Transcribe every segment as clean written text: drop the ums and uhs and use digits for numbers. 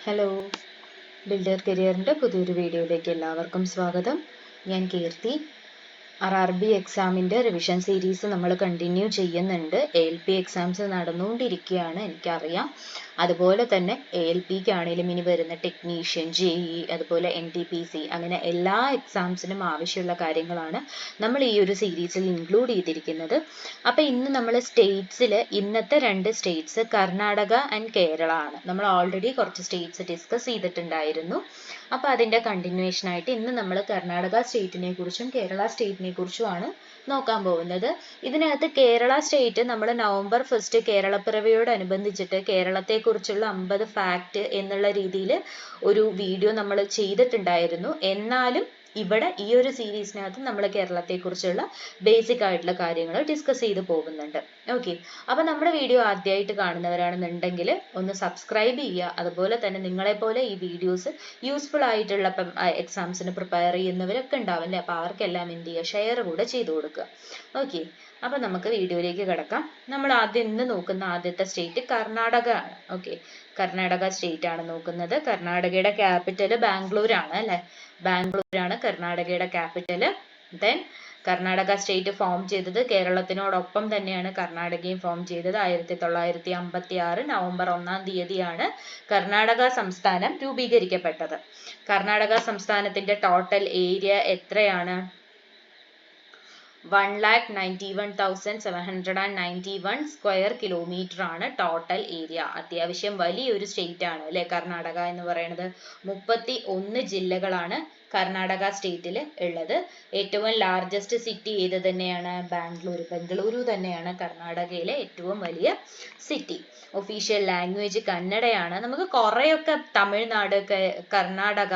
Hello, builder കരിയറിൻ്റെ പുതിയൊരു വീഡിയോയിലേക്ക് എല്ലാവർക്കും സ്വാഗതം. ഞാൻ കീർത്തി. RRB എക്സാമിൻ്റെ റിവിഷൻ സീരീസ് നമ്മൾ കണ്ടിന്യൂ ചെയ്യുന്നുണ്ട്. ALP എക്സാംസ് നടന്നുകൊണ്ടിരിക്കുകയാണ്, എനിക്കറിയാം. അതുപോലെ തന്നെ ALPക്ക് ആണെങ്കിലും ഇനി വരുന്ന ടെക്നീഷ്യൻ, JE, അതുപോലെ NTPC, അങ്ങനെ എല്ലാ എക്സാംസിനും ആവശ്യമുള്ള കാര്യങ്ങളാണ് നമ്മൾ ഈ ഒരു സീരീസിൽ ഇൻക്ലൂഡ് ചെയ്തിരിക്കുന്നത്. അപ്പോൾ ഇന്ന് നമ്മൾ സ്റ്റേറ്റ്സിൽ ഇന്നത്തെ 2 സ്റ്റേറ്റ്സ് കർണാടക ആൻഡ് കേരള ആണ്. നമ്മൾ ഓൾറെഡി കുറച്ച് സ്റ്റേറ്റ്സ് ഡിസ്കസ് ചെയ്തിട്ടുണ്ടായിരുന്നു. അപ്പോൾ അതിൻ്റെ കണ്ടിന്യൂവേഷൻ ആയിട്ട് ഇന്ന് നമ്മൾ കർണാടക സ്റ്റേറ്റിനെ കുറിച്ചും കേരള സ്റ്റേറ്റിനെ കുറിച്ചുമാണ് നോക്കാൻ പോകുന്നത്. ഇതിനകത്ത് കേരള സ്റ്റേറ്റ് നമ്മൾ നവംബർ 1 കേരളപ്പിറവിയോടനുബന്ധിച്ചിട്ട് കേരളത്തെക്കുറിച്ചുള്ള 50 ഫാക്റ്റ് എന്നുള്ള രീതിയിൽ ഒരു വീഡിയോ നമ്മൾ ചെയ്തിട്ടുണ്ടായിരുന്നു. എന്നാലും ഇവിടെ ഈ ഒരു സീരീസിനകത്ത് നമ്മൾ കേരളത്തെക്കുറിച്ചുള്ള ബേസിക് ആയിട്ടുള്ള കാര്യങ്ങൾ ഡിസ്കസ് ചെയ്ത് പോകുന്നുണ്ട്. ഓക്കെ, അപ്പോൾ നമ്മുടെ വീഡിയോ ആദ്യമായിട്ട് കാണുന്നവരാണെന്നുണ്ടെങ്കിൽ ഒന്ന് സബ്സ്ക്രൈബ് ചെയ്യുക. അതുപോലെ തന്നെ നിങ്ങളെപ്പോലെ ഈ വീഡിയോസ് യൂസ്ഫുൾ ആയിട്ടുള്ള എക്സാംസിന് പ്രിപ്പയർ ചെയ്യുന്നവരൊക്കെ ഉണ്ടാവില്ലേ, അപ്പോൾ അവർക്കെല്ലാം എന്ത് ചെയ്യുക, ഷെയർ കൂടെ ചെയ്ത് കൊടുക്കുക. ഓക്കെ, അപ്പോൾ നമുക്ക് വീഡിയോയിലേക്ക് കിടക്കാം. നമ്മൾ ഇന്ന് നോക്കുന്ന ആദ്യത്തെ സ്റ്റേറ്റ് കർണാടക ആണ്. ഓക്കെ, കർണാടക സ്റ്റേറ്റ് ആണ് നോക്കുന്നത്. കർണാടകയുടെ ക്യാപിറ്റൽ ബാംഗ്ലൂർ ആണ് അല്ലേ, ബാംഗ്ലൂർ ആണ് കർണാടകയുടെ capital. Then Karnataka state form ചെയ്തത് കേരളത്തിനോടൊപ്പം തന്നെയാണ് കർണാടകയും ഫോം ചെയ്തത്. 1956 നവംബർ 1 തീയതിയാണ് കർണാടക സംസ്ഥാനം രൂപീകരിക്കപ്പെട്ടത്. കർണാടക സംസ്ഥാനത്തിന്റെ ടോട്ടൽ ഏരിയ എത്രയാണ്? 1,91,791 സ്ക്വയർ കിലോമീറ്റർ ആണ് ടോട്ടൽ ഏരിയ. അത്യാവശ്യം വലിയൊരു സ്റ്റേറ്റ് ആണ് അല്ലെ കർണാടക എന്ന് പറയുന്നത്. 31 ജില്ലകളാണ് കർണാടക സ്റ്റേറ്റിൽ ഉള്ളത്. ഏറ്റവും ലാർജസ്റ്റ് സിറ്റി ഏത് തന്നെയാണ്? ബാംഗ്ലൂർ. ബംഗളൂരു തന്നെയാണ് കർണാടകയിലെ ഏറ്റവും വലിയ സിറ്റി. Official language കന്നഡയാണ്. നമുക്ക് കുറെയൊക്കെ തമിഴ്നാട്, കർണാടക,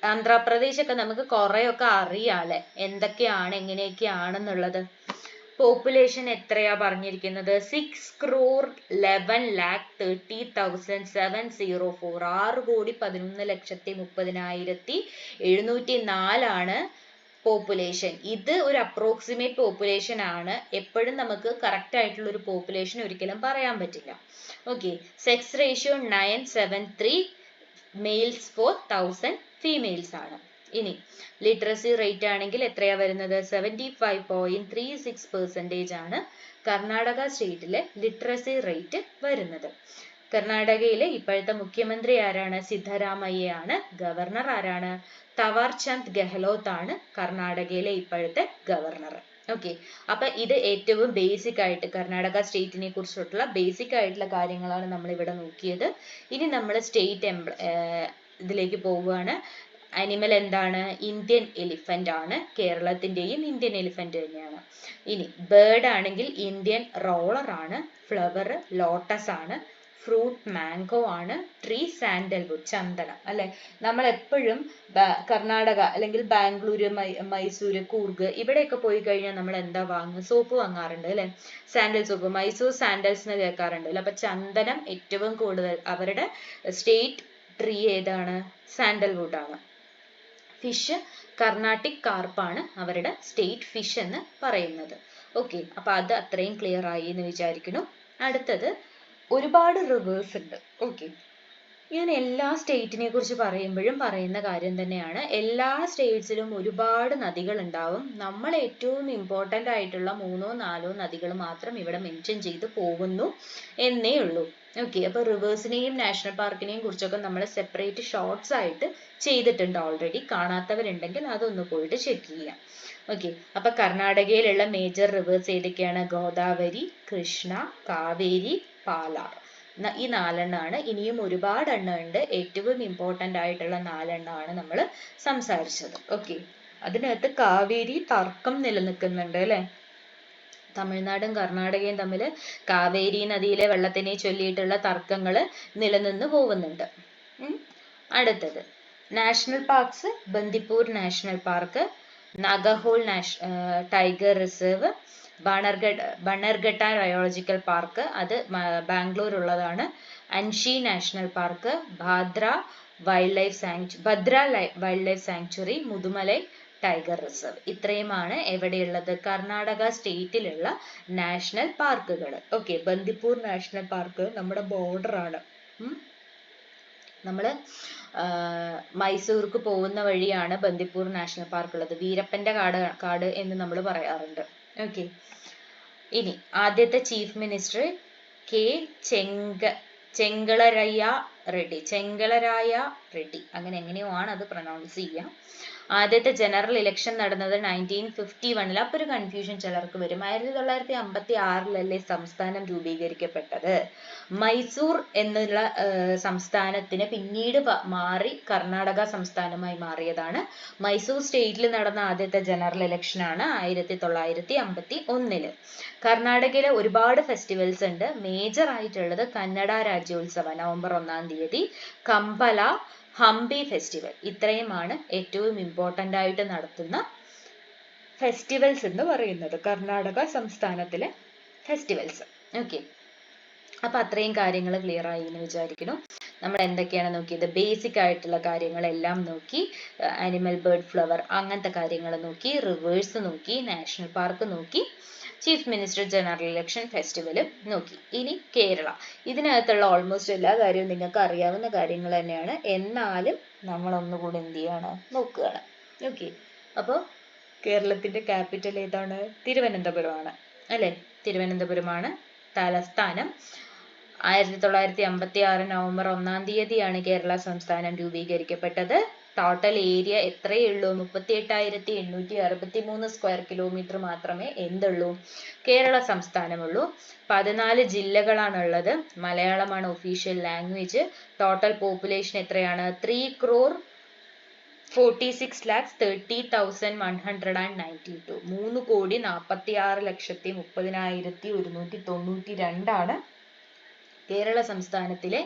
ആന്ധ്രാപ്രദേശ് ഒക്കെ നമുക്ക് കുറെയൊക്കെ അറിയാല്ലേ എന്തൊക്കെയാണ് എങ്ങനെയൊക്കെയാണെന്നുള്ളത്. പോപ്പുലേഷൻ എത്രയാ പറഞ്ഞിരിക്കുന്നത്? 6,11,30,704. 6,11,30,704 പോപ്പുലേഷൻ. ഇത് ഒരു അപ്രോക്സിമേറ്റ് പോപ്പുലേഷൻ ആണ്. എപ്പോഴും നമുക്ക് കറക്റ്റ് ആയിട്ടുള്ള ഒരു പോപ്പുലേഷൻ ഒരിക്കലും പറയാൻ പറ്റില്ല. Okay, sex ratio 9:73 males for 1000 females ആണ്. ഇനി ലിറ്ററസി റേറ്റ് ആണെങ്കിൽ എത്രയാ വരുന്നത്? 75.36% ആണ് കർണാടക സ്റ്റേറ്റിലെ ലിറ്ററസി റേറ്റ് വരുന്നത്. കർണാടകയിലെ ഇപ്പോഴത്തെ മുഖ്യമന്ത്രി ആരാണ്? സിദ്ധരാമയ്യ ആണ്. ഗവർണർ ആരാണ്? തവാർ ചന്ദ് ഗെഹ്ലോട്ട് ആണ് കർണാടകയിലെ ഇപ്പോഴത്തെ ഗവർണർ. ഓക്കെ, അപ്പൊ ഇത് ഏറ്റവും ബേസിക് ആയിട്ട് കർണാടക സ്റ്റേറ്റിനെ കുറിച്ചിട്ടുള്ള ബേസിക് ആയിട്ടുള്ള കാര്യങ്ങളാണ് നമ്മൾ ഇവിടെ നോക്കിയത്. ഇനി നമ്മൾ സ്റ്റേറ്റ് ഇതിലേക്ക് പോവുകയാണ്. അനിമൽ എന്താണ്? ഇന്ത്യൻ എലിഫന്റ് ആണ്. കേരളത്തിന്റെയും ഇന്ത്യൻ എലിഫന്റ് തന്നെയാണ്. ഇനി ബേർഡ് ആണെങ്കിൽ ഇന്ത്യൻ റോളർ ആണ്. ഫ്ലവർ ലോട്ടസ് ആണ്. ഫ്രൂട്ട് മാംഗോ ആണ്. ട്രീ സാൻഡൽവുഡ്, ചന്ദനം അല്ലെ. നമ്മൾ എപ്പോഴും കർണാടക അല്ലെങ്കിൽ ബാംഗ്ലൂര്, മൈസൂര്, കൂർഗ് ഇവിടെയൊക്കെ പോയി കഴിഞ്ഞാൽ നമ്മൾ എന്താ വാങ്ങുക? സോപ്പ് വാങ്ങാറുണ്ട് അല്ലെ, സാൻഡൽ സോപ്പ്. മൈസൂർ സാൻഡൽസ് എന്ന് കേൾക്കാറുണ്ട് അല്ലെ. അപ്പൊ ചന്ദനം ഏറ്റവും കൂടുതൽ അവരുടെ സ്റ്റേറ്റ് ട്രീ ഏതാണ്? സാൻഡൽവുഡ് ആണ്. ഫിഷ് കർണാട്ടിക് കാർപ്പാണ് അവരുടെ സ്റ്റേറ്റ് ഫിഷ് എന്ന് പറയുന്നത്. ഓക്കെ, അപ്പൊ അത് അത്രയും ക്ലിയർ ആയി എന്ന് വിചാരിക്കുന്നു. അടുത്തത് ഒരുപാട് റിവേഴ്സ് ഉണ്ട്. ഓക്കെ, ഞാൻ എല്ലാ സ്റ്റേറ്റിനെ കുറിച്ച് പറയുമ്പോഴും പറയുന്ന കാര്യം തന്നെയാണ്. എല്ലാ സ്റ്റേറ്റ്സിലും ഒരുപാട് നദികൾ ഉണ്ടാവും. നമ്മൾ ഏറ്റവും ഇമ്പോർട്ടൻ്റ് ആയിട്ടുള്ള 3-4 നദികൾ മാത്രം ഇവിടെ മെൻഷൻ ചെയ്ത് പോകുന്നു എന്നേ ഉള്ളൂ. ഓക്കെ, അപ്പോൾ റിവേഴ്സിനെയും നാഷണൽ പാർക്കിനെയും കുറിച്ചൊക്കെ നമ്മൾ സെപ്പറേറ്റ് ഷോർട്സ് ആയിട്ട് ചെയ്തിട്ടുണ്ട് ഓൾറെഡി. കാണാത്തവരുണ്ടെങ്കിൽ അതൊന്ന് പോയിട്ട് ചെക്ക് ചെയ്യാം. ഓക്കെ, അപ്പൊ കർണാടകയിലുള്ള മേജർ റിവേഴ്സ് ഏതൊക്കെയാണ്? ഗോദാവരി, കൃഷ്ണ, കാവേരി, പാലാർ. ഈ 4 എണ്ണമാണ്. ഇനിയും ഒരുപാട് എണ്ണം ഉണ്ട്. ഏറ്റവും ഇമ്പോർട്ടൻ്റ് ആയിട്ടുള്ള 4 എണ്ണമാണ് നമ്മൾ സംസാരിച്ചത്. ഓക്കെ, അതിനകത്ത് കാവേരി തർക്കം നിലനിൽക്കുന്നുണ്ട് അല്ലെ. തമിഴ്നാടും കർണാടകയും തമ്മിൽ കാവേരി നദിയിലെ വെള്ളത്തിനെ ചൊല്ലിയിട്ടുള്ള തർക്കങ്ങൾ നിലനിന്ന് പോകുന്നുണ്ട്. അടുത്തത് national parks. Bandipur national park, Nagarhole tiger reserve, Bannerghatta biological park, അത് ബാംഗ്ലൂർ ഉള്ളതാണ്. Anshi national park, Bhadra wildlife sanctuary, Mudumalai tiger reserve. ഇത്രയുമാണ് എവിടെയുള്ളത്? കർണാടക സ്റ്റേറ്റിലുള്ള നാഷണൽ പാർക്കുകൾ. ഓക്കെ, ബന്ദിപ്പൂർ നാഷണൽ പാർക്ക് നമ്മുടെ ബോർഡർ ആണ്. നമ്മള് മൈസൂർക്ക് പോകുന്ന വഴിയാണ് ബന്ദിപ്പൂർ നാഷണൽ പാർക്ക് ഉള്ളത്. വീരപ്പന്റെ കാട് എന്ന് നമ്മൾ പറയാറുണ്ട്. ഓക്കെ, ഇനി ആദ്യത്തെ ചീഫ് മിനിസ്റ്റർ കെ ചെങ്കളരായ റെഡ്ഡി, അങ്ങനെ എങ്ങനെയോ ആണ് അത് പ്രൊനൗൺസ് ചെയ്യാം. ആദ്യത്തെ ജനറൽ ഇലക്ഷൻ നടന്നത് 1951. അപ്പൊ ഒരു കൺഫ്യൂഷൻ ചിലർക്ക് വരും. 1956 സംസ്ഥാനം രൂപീകരിക്കപ്പെട്ടത്. മൈസൂർ എന്നുള്ള സംസ്ഥാനത്തിന് പിന്നീട് മാറി കർണാടക സംസ്ഥാനമായി മാറിയതാണ്. മൈസൂർ സ്റ്റേറ്റിൽ നടന്ന ആദ്യത്തെ ജനറൽ ഇലക്ഷൻ ആണ് 1951. കർണാടകയിലെ ഒരുപാട് ഫെസ്റ്റിവൽസ് ഉണ്ട്. മേജർ ആയിട്ടുള്ളത് കന്നഡ രാജ്യോത്സവ നവംബർ 1-ാം തീയതി, കമ്പല, ഹംപി ഫെസ്റ്റിവൽ, ഇത്രയുമാണ് ഏറ്റവും ഇമ്പോർട്ടൻ്റ് ആയിട്ട് നടത്തുന്ന ഫെസ്റ്റിവൽസ് എന്ന് പറയുന്നത്, കർണാടക സംസ്ഥാനത്തിലെ ഫെസ്റ്റിവൽസ്. ഓക്കെ, അപ്പൊ അത്രയും കാര്യങ്ങൾ ക്ലിയർ ആയി എന്ന് വിചാരിക്കുന്നു. നമ്മൾ എന്തൊക്കെയാണ് നോക്കിയത്? ബേസിക് ആയിട്ടുള്ള കാര്യങ്ങളെല്ലാം നോക്കി. ആനിമൽ, ബേർഡ്, ഫ്ലവർ അങ്ങനത്തെ കാര്യങ്ങൾ നോക്കി, റിവേഴ്സ് നോക്കി, നാഷണൽ പാർക്ക് നോക്കി, ചീഫ് മിനിസ്റ്റർ, ജനറൽ ഇലക്ഷൻ, ഫെസ്റ്റിവലും നോക്കി. ഇനി കേരള. ഇതിനകത്തുള്ള ഓൾമോസ്റ്റ് എല്ലാ കാര്യവും നിങ്ങൾക്ക് അറിയാവുന്ന കാര്യങ്ങൾ തന്നെയാണ്. എന്നാലും നമ്മൾ ഒന്നുകൂടി എന്ത് ചെയ്യാണ്, നോക്കുകയാണ്. ഓക്കെ, അപ്പോൾ കേരളത്തിന്റെ ക്യാപിറ്റൽ ഏതാണ്? തിരുവനന്തപുരമാണ് അല്ലെ? തിരുവനന്തപുരമാണ് തലസ്ഥാനം. 1956 നവംബർ 1-ാം തീയതിയാണ് കേരള സംസ്ഥാനം രൂപീകരിക്കപ്പെട്ടത്. ടോട്ടൽ ഏരിയ എത്രയേ ഉള്ളൂ? 38,863 സ്ക്വയർ കിലോമീറ്റർ മാത്രമേ എന്തുള്ളൂ? കേരള സംസ്ഥാനമുള്ളൂ. 14 ജില്ലകളാണുള്ളത്. മലയാളമാണ് ഒഫീഷ്യൽ ലാംഗ്വേജ്. ടോട്ടൽ പോപ്പുലേഷൻ എത്രയാണ്? 3,46,30,192. 3,46,30,192 ആണ് കേരള സംസ്ഥാനത്തിലെ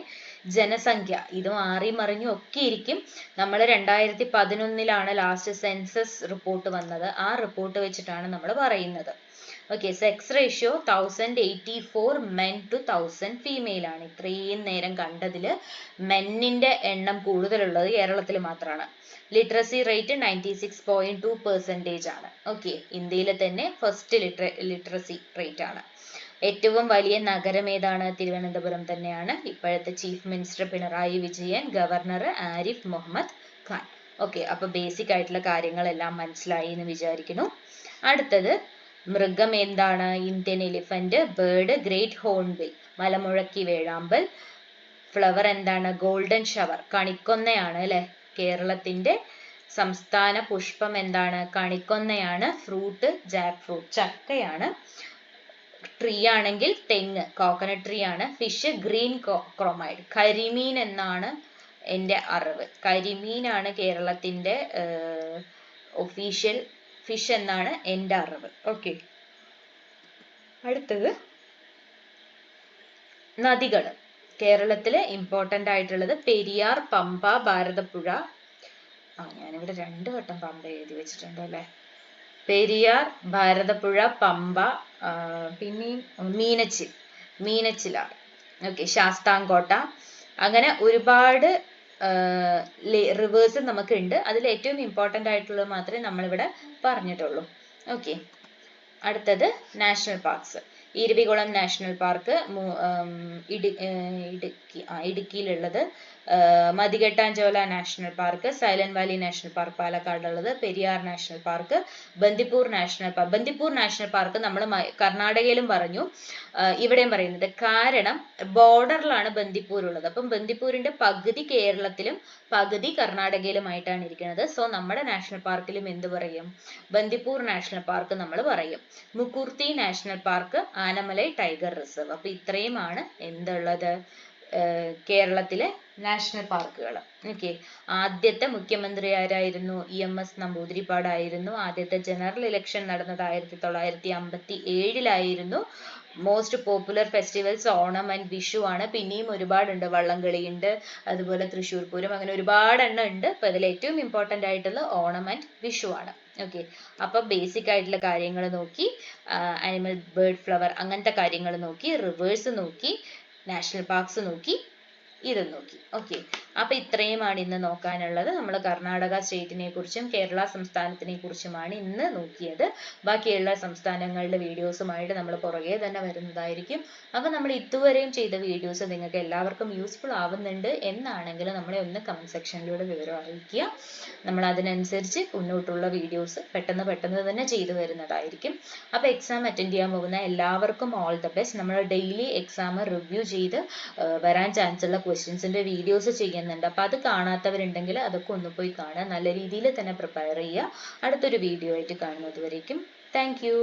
ജനസംഖ്യ. ഇത് മാറി മറിഞ്ഞും ഒക്കെ ഇരിക്കും. നമ്മൾ 2011 ലാസ്റ്റ് സെൻസസ് റിപ്പോർട്ട് വന്നത്. ആ റിപ്പോർട്ട് വെച്ചിട്ടാണ് നമ്മൾ പറയുന്നത്. Okay, sex ratio 1084 men to 1000 female ആണ്. ഇത്രയും നേരം കണ്ടതിൽ മെന്നിന്റെ എണ്ണം കൂടുതലുള്ളത് കേരളത്തിൽ മാത്രമാണ്. ലിറ്ററസി റേറ്റ് 96.2% ആണ്. ഓക്കെ, ഇന്ത്യയിലെ തന്നെ ഫസ്റ്റ് ലിറ്ററസി റേറ്റ് ആണ്. ഏറ്റവും വലിയ നഗരം ഏതാണ്? തിരുവനന്തപുരം തന്നെയാണ്. ഇപ്പോഴത്തെ chief minister Pinarayi Vijayan, governor Arif Mohammad Khan. Okay, അപ്പൊ ബേസിക് ആയിട്ടുള്ള കാര്യങ്ങളെല്ലാം മനസ്സിലായി എന്ന് വിചാരിക്കുന്നു. അടുത്തത് മൃഗം എന്താണ്? Indian elephant. Bird great hornbill, മലമുഴക്കി വേഴാമ്പൽ. ഫ്ലവർ എന്താണ്? ഗോൾഡൻ ഷവർ, കണിക്കൊന്നയാണ് അല്ലെ? കേരളത്തിന്റെ സംസ്ഥാന പുഷ്പം എന്താണ്? കണിക്കൊന്നയാണ്. ഫ്രൂട്ട് ജാക്ക് ഫ്രൂട്ട്, ചക്കയാണ്. ട്രീ ആണെങ്കിൽ തെങ്ങ്, കോക്കനട്ട് ട്രീ ആണ്. ഫിഷ് ഗ്രീൻ ക്രോമൈഡ്, കരിമീൻ എന്നാണ് എൻ്റെ അറിവ്. കരിമീനാണ് കേരളത്തിന്റെ ഒഫീഷ്യൽ ഫിഷ് എന്നാണ് എൻ്റെ അറിവ്. ഓക്കെ, അടുത്തത് നദികൾ. കേരളത്തില് ഇമ്പോർട്ടൻ്റ് ആയിട്ടുള്ളത് പെരിയാർ, പമ്പ, ഭാരതപ്പുഴ. ഞാനിവിടെ 2 വട്ടം പമ്പ എഴുതി വെച്ചിട്ടുണ്ട് അല്ലേ? പെരിയാർ, ഭാരതപ്പുഴ, പമ്പ, പിന്നെയും മീനച്ചിലാർ. ഓക്കെ, ശാസ്താംകോട്ട. അങ്ങനെ ഒരുപാട് റിവേഴ്സ് നമുക്ക് ഉണ്ട്. അതിൽ ഏറ്റവും ഇമ്പോർട്ടൻ്റ് ആയിട്ടുള്ളത് മാത്രമേ നമ്മളിവിടെ പറഞ്ഞിട്ടുള്ളൂ. ഓക്കെ, അടുത്തത് national parks. Eravikulam national park ഇടുക്കിയിലുള്ളത്. Mathikettan Shola national park, silent valley national park പാലക്കാടുള്ളത്, Periyar national park, Bandipur national park. Bandipur national park നമ്മൾ കർണാടകയിലും പറഞ്ഞു, ഇവിടെയും പറയുന്നുണ്ട്. കാരണം ബോർഡറിലാണ് ബന്ദിപ്പൂർ ഉള്ളത്. അപ്പം ബന്ദിപ്പൂരിന്റെ പകുതി കേരളത്തിലും പകുതി കർണാടകയിലുമായിട്ടാണ് ഇരിക്കുന്നത്. സോ നമ്മുടെ നാഷണൽ പാർക്കിലും എന്ത് പറയും? ബന്ദിപ്പൂർ നാഷണൽ പാർക്ക് നമ്മൾ പറയും. Mukurthi national park, Anamalai tiger reserve. അപ്പൊ ഇത്രയുമാണ് എന്തുള്ളത്? കേരളത്തിലെ നാഷണൽ പാർക്കുകൾ. ഓക്കെ, ആദ്യത്തെ മുഖ്യമന്ത്രി ആരായിരുന്നു? EMS നമ്പൂതിരിപ്പാടായിരുന്നു. ആദ്യത്തെ ജനറൽ ഇലക്ഷൻ നടന്നത് 1957 most popular festivals Onam and Vishu ആണ്. പിന്നെയും ഒരുപാടുണ്ട്. വള്ളംകളിയുണ്ട്, അതുപോലെ തൃശ്ശൂർ പൂരം, അങ്ങനെ ഒരുപാടെണ്ണം ഉണ്ട്. അപ്പൊ അതിൽ ഏറ്റവും ഇമ്പോർട്ടൻ്റ് ആയിട്ടുള്ള ഓണം ആൻഡ് വിഷു ആണ്. ഓക്കെ, അപ്പൊ ബേസിക് ആയിട്ടുള്ള കാര്യങ്ങൾ നോക്കി, ആനിമൽ, ബേർഡ്, ഫ്ലവർ അങ്ങനത്തെ കാര്യങ്ങൾ നോക്കി, റിവേഴ്സ് നോക്കി, നാഷണൽ പാർക്സ് നോക്കി, ഇത് നോക്കി. ഓക്കെ, അപ്പൊ ഇത്രയുമാണ് ഇന്ന് നോക്കാനുള്ളത്. നമ്മൾ കർണാടക സ്റ്റേറ്റിനെ കുറിച്ചും കേരള സംസ്ഥാനത്തിനെ കുറിച്ചുമാണ് ഇന്ന് നോക്കിയത്. ബാക്കിയുള്ള സംസ്ഥാനങ്ങളുടെ വീഡിയോസുമായിട്ട് നമ്മൾ പുറകെ തന്നെ വരുന്നതായിരിക്കും. അപ്പൊ നമ്മൾ ഇതുവരെയും ചെയ്ത വീഡിയോസ് നിങ്ങൾക്ക് എല്ലാവർക്കും യൂസ്ഫുൾ ആവുന്നുണ്ട് എന്നാണെങ്കിൽ നമ്മളെ ഒന്ന് കമന്റ് സെക്ഷനിലൂടെ വിവരം അറിയിക്കുക. നമ്മൾ അതിനനുസരിച്ച് മുന്നോട്ടുള്ള വീഡിയോസ് പെട്ടെന്ന് തന്നെ ചെയ്തു വരുന്നതായിരിക്കും. അപ്പൊ എക്സാം അറ്റൻഡ് ചെയ്യാൻ പോകുന്ന എല്ലാവർക്കും ഓൾ ദ ബെസ്റ്റ്. നമ്മൾ ഡെയിലി എക്സാം റിവ്യൂ ചെയ്ത് വരാൻ ചാൻസ് ഉള്ള ക്വസ്റ്റ്യൻസിന്റെ വീഡിയോസ് ചെയ്യുന്നുണ്ട്. അപ്പൊ അത് കാണാത്തവരുണ്ടെങ്കിൽ അതൊക്കെ ഒന്ന് പോയി കാണുക. നല്ല രീതിയിൽ തന്നെ പ്രിപ്പയർ ചെയ്യുക. അടുത്തൊരു വീഡിയോ ആയിട്ട് കാണുന്നത് വരേക്കും താങ്ക് യു.